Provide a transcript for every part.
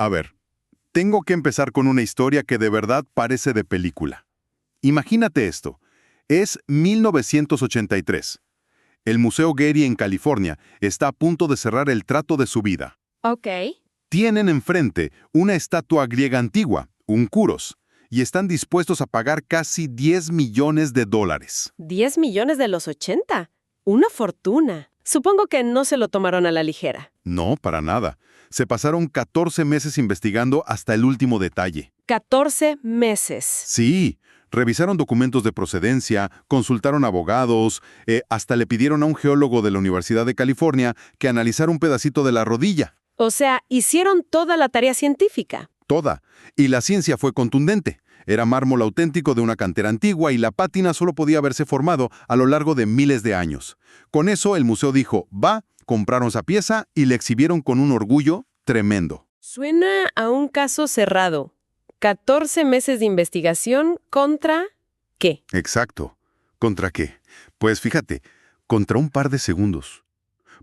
A ver, tengo que empezar con una historia que de verdad parece de película. Imagínate esto. Es 1983. El Museo Getty en California está a punto de cerrar el trato de su vida. Ok. Tienen enfrente una estatua griega antigua, un Kuros, y están dispuestos a pagar casi $10 millones. 10 millones de los 80. Una fortuna. Supongo que no se lo tomaron a la ligera. No, para nada. Se pasaron 14 meses investigando hasta el último detalle. 14 meses. Sí, revisaron documentos de procedencia, consultaron abogados, hasta le pidieron a un geólogo de la Universidad de California que analizara un pedacito de la rodilla. O sea, hicieron toda la tarea científica. Toda. Y la ciencia fue contundente. Era mármol auténtico de una cantera antigua y la pátina solo podía haberse formado a lo largo de miles de años. Con eso el museo dijo, va, compraron esa pieza y la exhibieron con un orgullo tremendo. Suena a un caso cerrado. 14 meses de investigación contra... ¿qué? Exacto. ¿Contra qué? Pues fíjate, contra un par de segundos.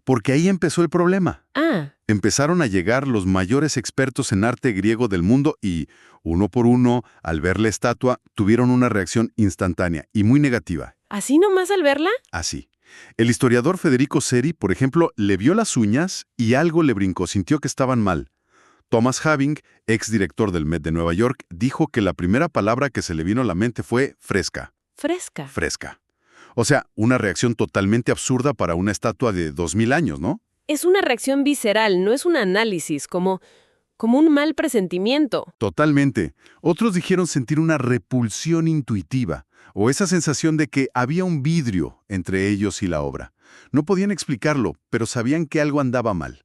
Porque ahí empezó el problema. Ah, Empezaron a llegar los mayores expertos en arte griego del mundo y, uno por uno, al ver la estatua, tuvieron una reacción instantánea y muy negativa. ¿así nomás al verla? Así. El historiador Federico Seri, por ejemplo, le vio las uñas y algo le brincó, sintió que estaban mal. Thomas Having, exdirector del Met de Nueva York, dijo que la primera palabra que se le vino a la mente fue fresca. Fresca. Fresca. O sea, una reacción totalmente absurda para una estatua de 2000 años, ¿no? Es una reacción visceral, no es un análisis, como un mal presentimiento. Totalmente. Otros dijeron sentir una repulsión intuitiva, o esa sensación de que había un vidrio entre ellos y la obra. No podían explicarlo, pero sabían que algo andaba mal.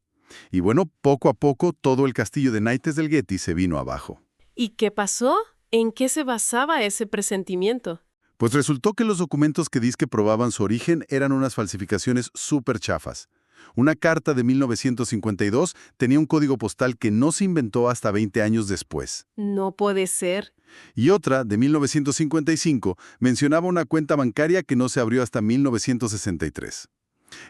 Y bueno, poco a poco todo el castillo de naipes del Getty se vino abajo. ¿Y qué pasó? ¿En qué se basaba ese presentimiento? Pues resultó que los documentos que dizque probaban su origen eran unas falsificaciones súper chafas. Una carta de 1952 tenía un código postal que no se inventó hasta 20 años después. No puede ser. Y otra, de 1955, mencionaba una cuenta bancaria que no se abrió hasta 1963.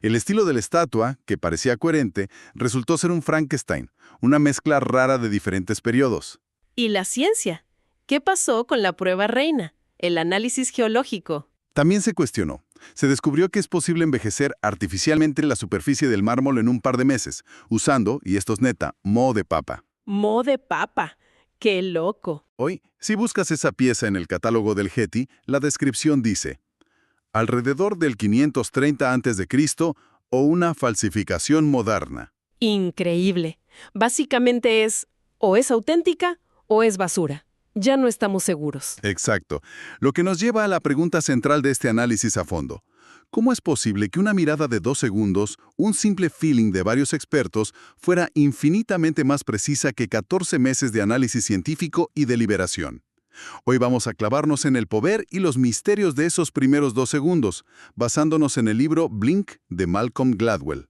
El estilo de la estatua, que parecía coherente, resultó ser un Frankenstein, una mezcla rara de diferentes periodos. ¿Y la ciencia? ¿Qué pasó con la prueba reina? El análisis geológico. También se cuestionó. Se descubrió que es posible envejecer artificialmente la superficie del mármol en un par de meses, usando, y esto es neta, moho de papa. Mo de papa. ¡Qué loco! Hoy, si buscas esa pieza en el catálogo del Getty, la descripción dice, alrededor del 530 a.C. o una falsificación moderna. Increíble. Básicamente o es auténtica o es basura. Ya no estamos seguros. Exacto. Lo que nos lleva a la pregunta central de este análisis a fondo. ¿Cómo es posible que una mirada de 2 segundos, un simple feeling de varios expertos, fuera infinitamente más precisa que 14 meses de análisis científico y deliberación? Hoy vamos a clavarnos en el poder y los misterios de esos primeros 2 segundos, basándonos en el libro Blink de Malcolm Gladwell.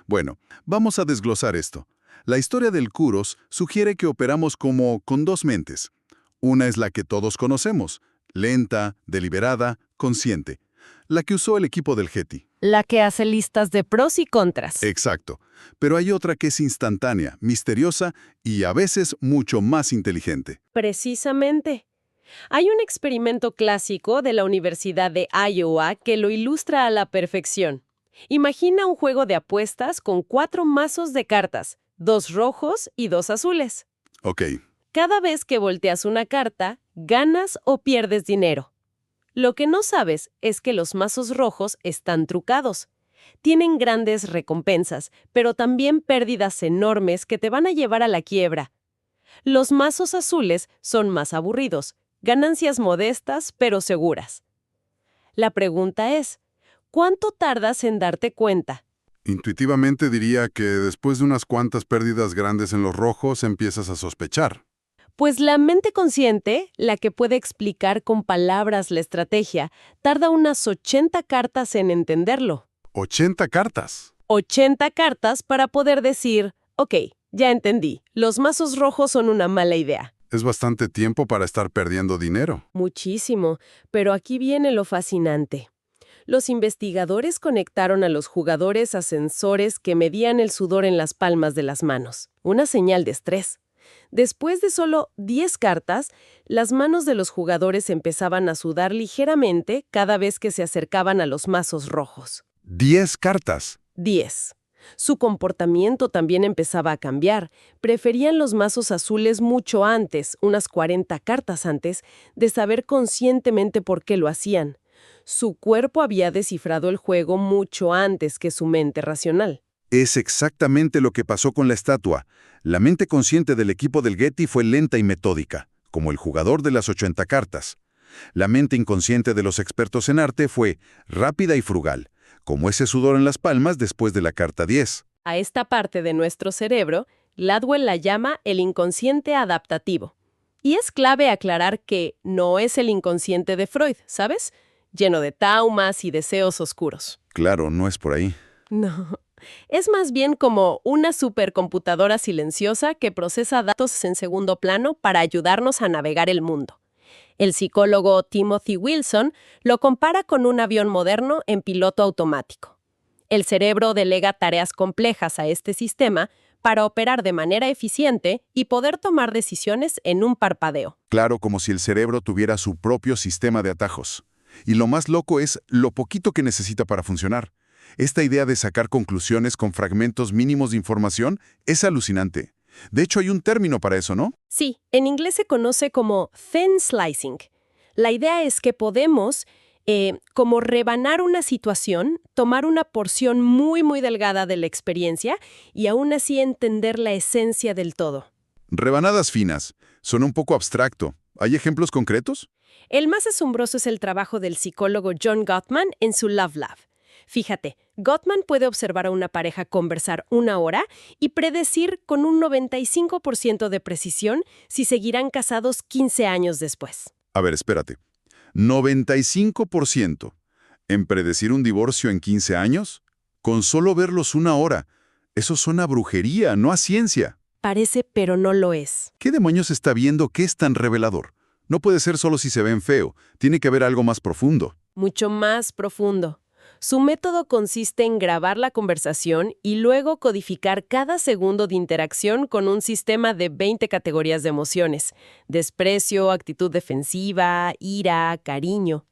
Bueno, vamos a desglosar esto. La historia del Kuros sugiere que operamos como con 2 mentes. Una es la que todos conocemos, lenta, deliberada, consciente. La que usó el equipo del Getty. La que hace listas de pros y contras. Exacto. Pero hay otra que es instantánea, misteriosa y a veces mucho más inteligente. Precisamente. Hay un experimento clásico de la Universidad de Iowa que lo ilustra a la perfección. Imagina un juego de apuestas con 4 mazos de cartas, 2 rojos y 2 azules. Ok. Cada vez que volteas una carta, ganas o pierdes dinero. Lo que no sabes es que los mazos rojos están trucados. Tienen grandes recompensas, pero también pérdidas enormes que te van a llevar a la quiebra. Los mazos azules son más aburridos, ganancias modestas pero seguras. La pregunta es, ¿cuánto tardas en darte cuenta? Intuitivamente diría que después de unas cuantas pérdidas grandes en los rojos empiezas a sospechar. Pues la mente consciente, la que puede explicar con palabras la estrategia, tarda unas 80 cartas en entenderlo. 80 cartas. 80 cartas para poder decir, ok, ya entendí, los mazos rojos son una mala idea. Es bastante tiempo para estar perdiendo dinero. Muchísimo, pero aquí viene lo fascinante. Los investigadores conectaron a los jugadores a sensores que medían el sudor en las palmas de las manos, una señal de estrés. Después de solo 10 cartas, las manos de los jugadores empezaban a sudar ligeramente cada vez que se acercaban a los mazos rojos. 10 cartas. 10. Su comportamiento también empezaba a cambiar. Preferían los mazos azules mucho antes, unas 40 cartas antes, de saber conscientemente por qué lo hacían. Su cuerpo había descifrado el juego mucho antes que su mente racional. Es exactamente lo que pasó con la estatua. La mente consciente del equipo del Getty fue lenta y metódica, como el jugador de las 80 cartas. La mente inconsciente de los expertos en arte fue rápida y frugal, como ese sudor en las palmas después de la carta 10. A esta parte de nuestro cerebro, Gladwell la llama el inconsciente adaptativo. Y es clave aclarar que no es el inconsciente de Freud, ¿sabes? Lleno de traumas y deseos oscuros. Claro, no es por ahí. No. Es más bien como una supercomputadora silenciosa que procesa datos en segundo plano para ayudarnos a navegar el mundo. El psicólogo Timothy Wilson lo compara con un avión moderno en piloto automático. El cerebro delega tareas complejas a este sistema para operar de manera eficiente y poder tomar decisiones en un parpadeo. Claro, como si el cerebro tuviera su propio sistema de atajos. Y lo más loco es lo poquito que necesita para funcionar. Esta idea de sacar conclusiones con fragmentos mínimos de información es alucinante. De hecho, hay un término para eso, ¿no? Sí, en inglés se conoce como thin slicing. La idea es que podemos, como rebanar una situación, tomar una porción muy, muy delgada de la experiencia y aún así entender la esencia del todo. Rebanadas finas. Son un poco abstracto. ¿Hay ejemplos concretos? El más asombroso es el trabajo del psicólogo John Gottman en su Love Lab. Fíjate, Gottman puede observar a una pareja conversar 1 hora y predecir con un 95% de precisión si seguirán casados 15 años después. A ver, espérate. 95% en predecir un divorcio en 15 años, con solo verlos 1 hora. Eso suena a brujería, no a ciencia. Parece, pero no lo es. ¿Qué demonios está viendo que es tan revelador? No puede ser solo si se ven feo. Tiene que haber algo más profundo. Mucho más profundo. Su método consiste en grabar la conversación y luego codificar cada segundo de interacción con un sistema de 20 categorías de emociones: desprecio, actitud defensiva, ira, cariño.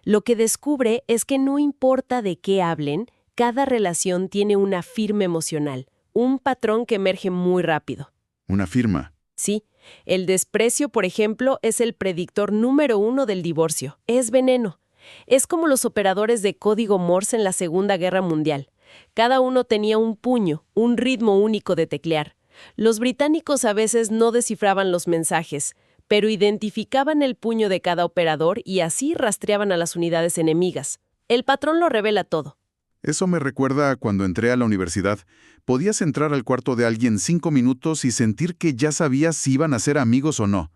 Lo que descubre es que no importa de qué hablen, cada relación tiene una firma emocional, un patrón que emerge muy rápido. Una firma. Sí, el desprecio, por ejemplo, es el predictor número 1 del divorcio. Es veneno. Es como los operadores de código Morse en la Segunda Guerra Mundial. Cada uno tenía un puño, un ritmo único de teclear. Los británicos a veces no descifraban los mensajes, pero identificaban el puño de cada operador y así rastreaban a las unidades enemigas. El patrón lo revela todo. Eso me recuerda a cuando entré a la universidad. Podías entrar al cuarto de alguien 5 minutos y sentir que ya sabías si iban a ser amigos o no.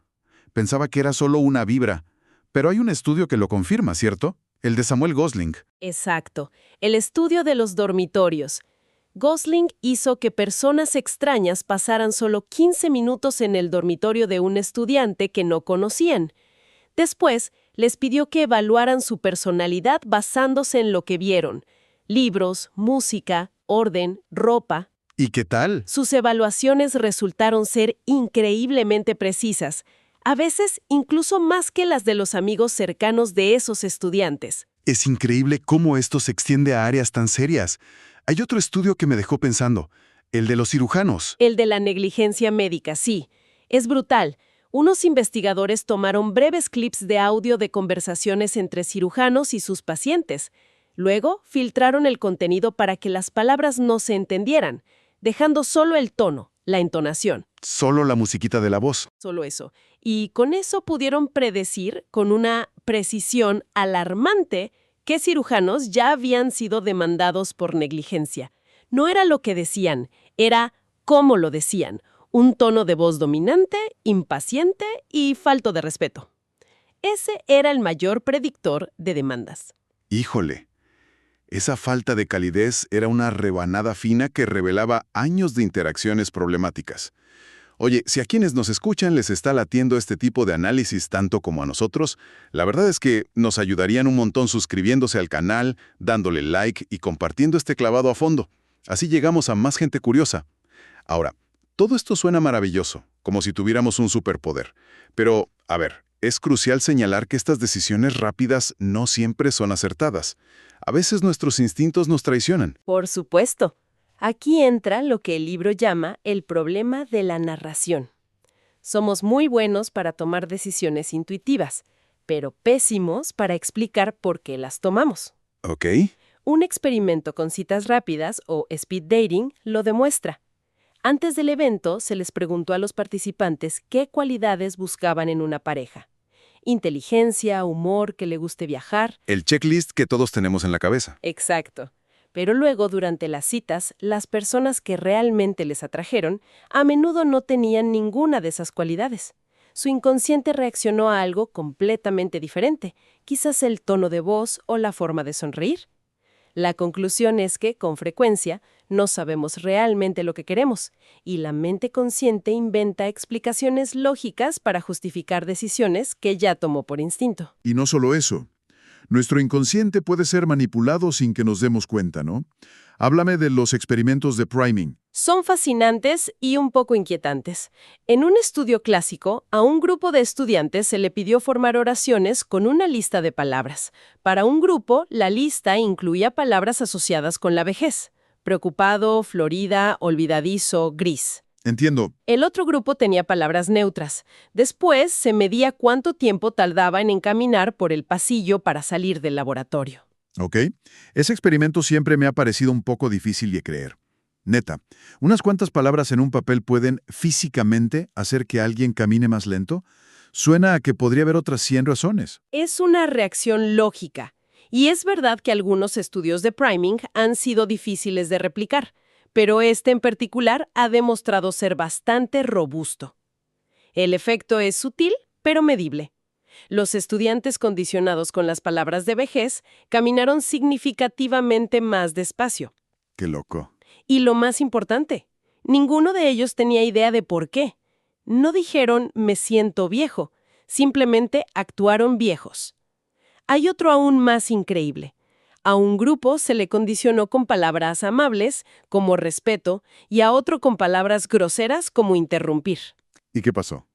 Pensaba que era solo una vibra. Pero hay un estudio que lo confirma, ¿cierto? El de Samuel Gosling. Exacto. El estudio de los dormitorios. Gosling hizo que personas extrañas pasaran solo 15 minutos en el dormitorio de un estudiante que no conocían. Después, les pidió que evaluaran su personalidad basándose en lo que vieron: libros, música, orden, ropa. ¿Y qué tal? Sus evaluaciones resultaron ser increíblemente precisas, a veces incluso más que las de los amigos cercanos de esos estudiantes. Es increíble cómo esto se extiende a áreas tan serias. Hay otro estudio que me dejó pensando, el de los cirujanos. El de la negligencia médica, sí. Es brutal. Unos investigadores tomaron breves clips de audio de conversaciones entre cirujanos y sus pacientes. Luego, filtraron el contenido para que las palabras no se entendieran, dejando solo el tono, la entonación. Solo la musiquita de la voz. Solo eso. Y con eso pudieron predecir, con una precisión alarmante, qué cirujanos ya habían sido demandados por negligencia. No era lo que decían, era cómo lo decían. Un tono de voz dominante, impaciente y falto de respeto. Ese era el mayor predictor de demandas. Híjole. Esa falta de calidez era una rebanada fina que revelaba años de interacciones problemáticas. Oye, si a quienes nos escuchan les está latiendo este tipo de análisis tanto como a nosotros, la verdad es que nos ayudarían un montón suscribiéndose al canal, dándole like y compartiendo este clavado a fondo. Así llegamos a más gente curiosa. Ahora, Todo esto suena maravilloso, como si tuviéramos un superpoder. Pero, a ver, es crucial señalar que estas decisiones rápidas no siempre son acertadas. A veces nuestros instintos nos traicionan. Por supuesto. Aquí entra lo que el libro llama el problema de la narración. Somos muy buenos para tomar decisiones intuitivas, pero pésimos para explicar por qué las tomamos. ¿Ok? Un experimento con citas rápidas, o speed dating, lo demuestra. Antes del evento, se les preguntó a los participantes qué cualidades buscaban en una pareja. Inteligencia, humor, que le guste viajar. El checklist que todos tenemos en la cabeza. Exacto. Pero luego, durante las citas, las personas que realmente les atrajeron a menudo no tenían ninguna de esas cualidades. Su inconsciente reaccionó a algo completamente diferente, quizás el tono de voz o la forma de sonreír. La conclusión es que, con frecuencia, no sabemos realmente lo que queremos, y la mente consciente inventa explicaciones lógicas para justificar decisiones que ya tomó por instinto. Y no solo eso. Nuestro inconsciente puede ser manipulado sin que nos demos cuenta, ¿no? Háblame de los experimentos de priming. Son fascinantes y un poco inquietantes. En un estudio clásico, a un grupo de estudiantes se le pidió formar oraciones con una lista de palabras. Para un grupo, la lista incluía palabras asociadas con la vejez: preocupado, florida, olvidadizo, gris. Entiendo. El otro grupo tenía palabras neutras. Después se medía cuánto tiempo tardaba en encaminar por el pasillo para salir del laboratorio. ¿Ok? Ese experimento siempre me ha parecido un poco difícil de creer. Neta, ¿unas cuantas palabras en un papel pueden físicamente hacer que alguien camine más lento? Suena a que podría haber otras 100 razones. Es una reacción lógica. Y es verdad que algunos estudios de priming han sido difíciles de replicar, pero este en particular ha demostrado ser bastante robusto. El efecto es sutil, pero medible. Los estudiantes condicionados con las palabras de vejez caminaron significativamente más despacio. Qué loco. Y lo más importante, ninguno de ellos tenía idea de por qué. No dijeron "me siento viejo", simplemente actuaron viejos. Hay otro aún más increíble. A un grupo se le condicionó con palabras amables, como respeto, y a otro con palabras groseras, como interrumpir. ¿Y qué pasó?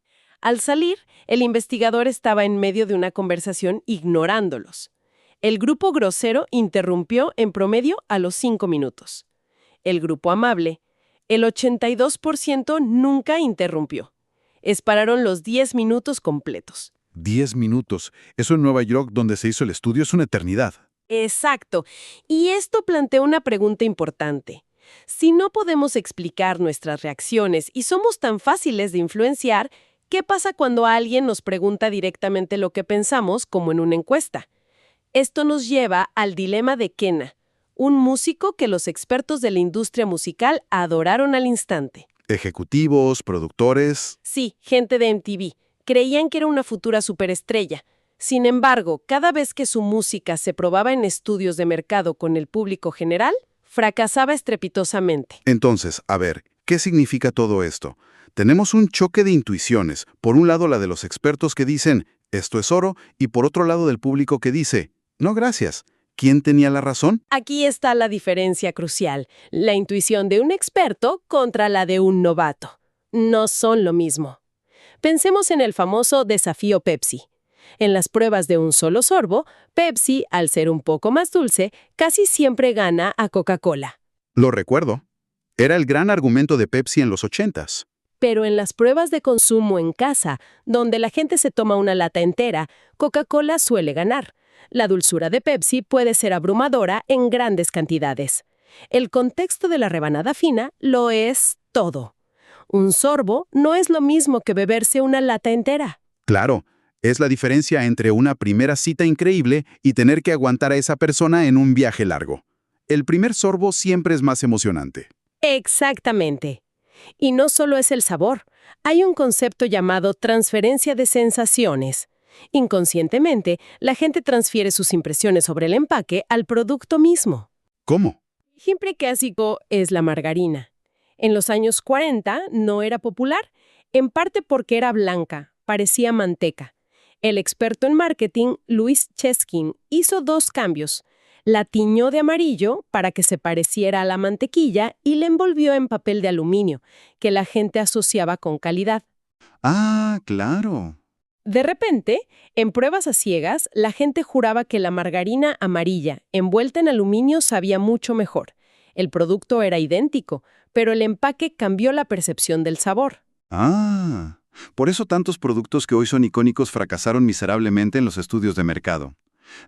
Al salir, el investigador estaba en medio de una conversación ignorándolos. El grupo grosero interrumpió en promedio a los 5 minutos. El grupo amable, el 82% nunca interrumpió. Esperaron los 10 minutos completos. 10 minutos. Eso en Nueva York, donde se hizo el estudio, es una eternidad. Exacto. Y esto plantea una pregunta importante. Si no podemos explicar nuestras reacciones y somos tan fáciles de influenciar, ¿qué pasa cuando alguien nos pregunta directamente lo que pensamos, como en una encuesta? Esto nos lleva al dilema de Kenna, un músico que los expertos de la industria musical adoraron al instante. Ejecutivos, productores. Sí, gente de MTV. Creían que era una futura superestrella. Sin embargo, cada vez que su música se probaba en estudios de mercado con el público general, fracasaba estrepitosamente. Entonces, a ver, ¿qué significa todo esto? Tenemos un choque de intuiciones. Por un lado, la de los expertos que dicen, esto es oro, y por otro lado del público que dice, no gracias. ¿Quién tenía la razón? Aquí está la diferencia crucial, la intuición de un experto contra la de un novato. No son lo mismo. Pensemos en el famoso desafío Pepsi. En las pruebas de un solo sorbo, Pepsi, al ser un poco más dulce, casi siempre gana a Coca-Cola. Lo recuerdo. Era el gran argumento de Pepsi en los 80s. Pero en las pruebas de consumo en casa, donde la gente se toma una lata entera, Coca-Cola suele ganar. La dulzura de Pepsi puede ser abrumadora en grandes cantidades. El contexto de la rebanada fina lo es todo. Un sorbo no es lo mismo que beberse una lata entera. Claro, es la diferencia entre una primera cita increíble y tener que aguantar a esa persona en un viaje largo. El primer sorbo siempre es más emocionante. Exactamente. Y no solo es el sabor. Hay un concepto llamado transferencia de sensaciones. Inconscientemente, la gente transfiere sus impresiones sobre el empaque al producto mismo. ¿Cómo? El ejemplo clásico es la margarina. En los años 40 no era popular, en parte porque era blanca, parecía manteca. El experto en marketing, Louis Cheskin, hizo 2 cambios. La tiñó de amarillo para que se pareciera a la mantequilla y la envolvió en papel de aluminio, que la gente asociaba con calidad. Ah, claro. De repente, en pruebas a ciegas, la gente juraba que la margarina amarilla, envuelta en aluminio, sabía mucho mejor. El producto era idéntico, pero el empaque cambió la percepción del sabor. Ah, por eso tantos productos que hoy son icónicos fracasaron miserablemente en los estudios de mercado.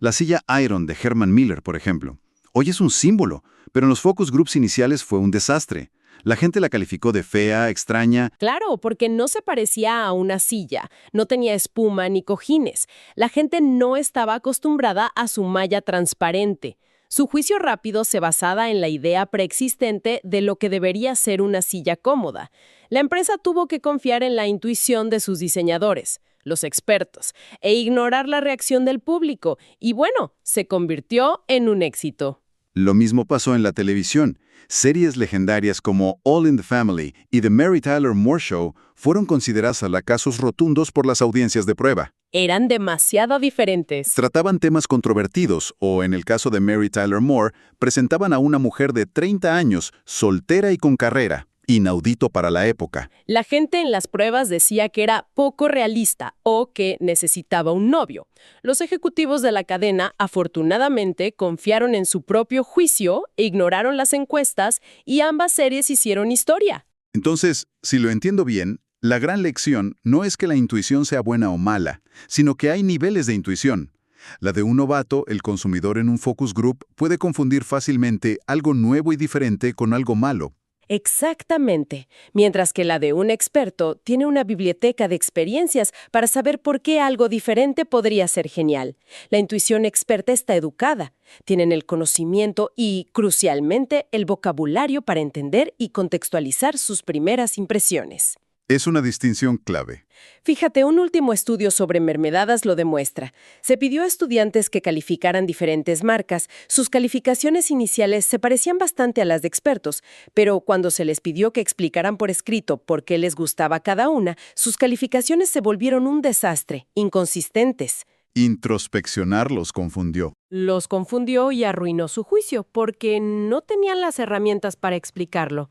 La silla Iron de Herman Miller, por ejemplo. Hoy es un símbolo, pero en los focus groups iniciales fue un desastre. La gente la calificó de fea, extraña. Claro, porque no se parecía a una silla, no tenía espuma ni cojines. La gente no estaba acostumbrada a su malla transparente. Su juicio rápido se basaba en la idea preexistente de lo que debería ser una silla cómoda. La empresa tuvo que confiar en la intuición de sus diseñadores, los expertos, e ignorar la reacción del público. Y bueno, se convirtió en un éxito. Lo mismo pasó en la televisión. Series legendarias como All in the Family y The Mary Tyler Moore Show fueron consideradas fracasos rotundos por las audiencias de prueba. Eran demasiado diferentes. Trataban temas controvertidos o, en el caso de Mary Tyler Moore, presentaban a una mujer de 30 años, soltera y con carrera. Inaudito para la época. La gente en las pruebas decía que era poco realista o que necesitaba un novio. Los ejecutivos de la cadena, afortunadamente, confiaron en su propio juicio, ignoraron las encuestas y ambas series hicieron historia. Entonces, si lo entiendo bien, la gran lección no es que la intuición sea buena o mala, sino que hay niveles de intuición. La de un novato, el consumidor en un focus group, puede confundir fácilmente algo nuevo y diferente con algo malo. Exactamente, mientras que la de un experto tiene una biblioteca de experiencias para saber por qué algo diferente podría ser genial. La intuición experta está educada, tienen el conocimiento y, crucialmente, el vocabulario para entender y contextualizar sus primeras impresiones. Es una distinción clave. Fíjate, un último estudio sobre mermeladas lo demuestra. Se pidió a estudiantes que calificaran diferentes marcas. Sus calificaciones iniciales se parecían bastante a las de expertos, pero cuando se les pidió que explicaran por escrito por qué les gustaba cada una, sus calificaciones se volvieron un desastre, inconsistentes. Introspeccionar los confundió. Los confundió y arruinó su juicio, porque no tenían las herramientas para explicarlo.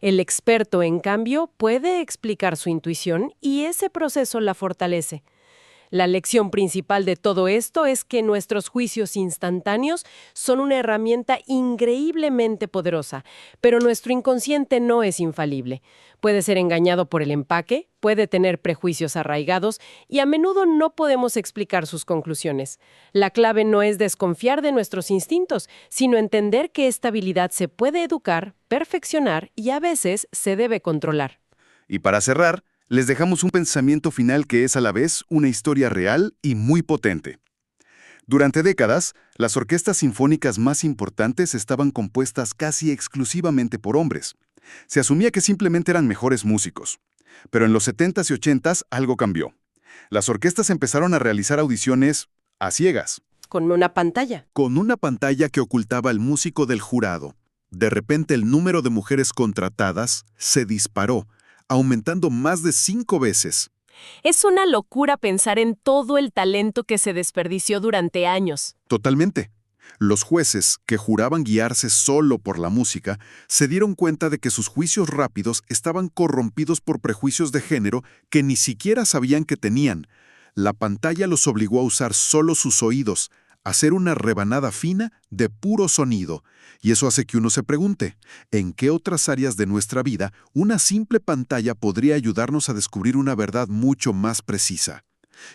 El experto, en cambio, puede explicar su intuición y ese proceso la fortalece. La lección principal de todo esto es que nuestros juicios instantáneos son una herramienta increíblemente poderosa, pero nuestro inconsciente no es infalible. Puede ser engañado por el empaque, puede tener prejuicios arraigados y a menudo no podemos explicar sus conclusiones. La clave no es desconfiar de nuestros instintos, sino entender que esta habilidad se puede educar, perfeccionar y a veces se debe controlar. Y para cerrar, les dejamos un pensamiento final que es a la vez una historia real y muy potente. Durante décadas, las orquestas sinfónicas más importantes estaban compuestas casi exclusivamente por hombres. Se asumía que simplemente eran mejores músicos. Pero en los 70s y 80s algo cambió. Las orquestas empezaron a realizar audiciones a ciegas. Con una pantalla. Con una pantalla que ocultaba al músico del jurado. De repente el número de mujeres contratadas se disparó, aumentando más de 5 veces. Es una locura pensar en todo el talento que se desperdició durante años. Totalmente. Los jueces, que juraban guiarse solo por la música, se dieron cuenta de que sus juicios rápidos estaban corrompidos por prejuicios de género que ni siquiera sabían que tenían. La pantalla los obligó a usar solo sus oídos, a hacer una rebanada fina de puro sonido. Y eso hace que uno se pregunte, ¿en qué otras áreas de nuestra vida una simple pantalla podría ayudarnos a descubrir una verdad mucho más precisa?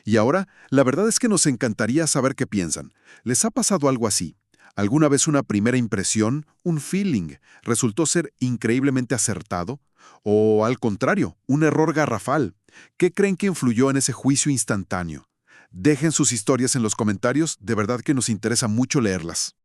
Y ahora, la verdad es que nos encantaría saber qué piensan. ¿Les ha pasado algo así? ¿Alguna vez una primera impresión, un feeling, resultó ser increíblemente acertado? ¿O, al contrario, un error garrafal? ¿Qué creen que influyó en ese juicio instantáneo? Dejen sus historias en los comentarios, de verdad que nos interesa mucho leerlas.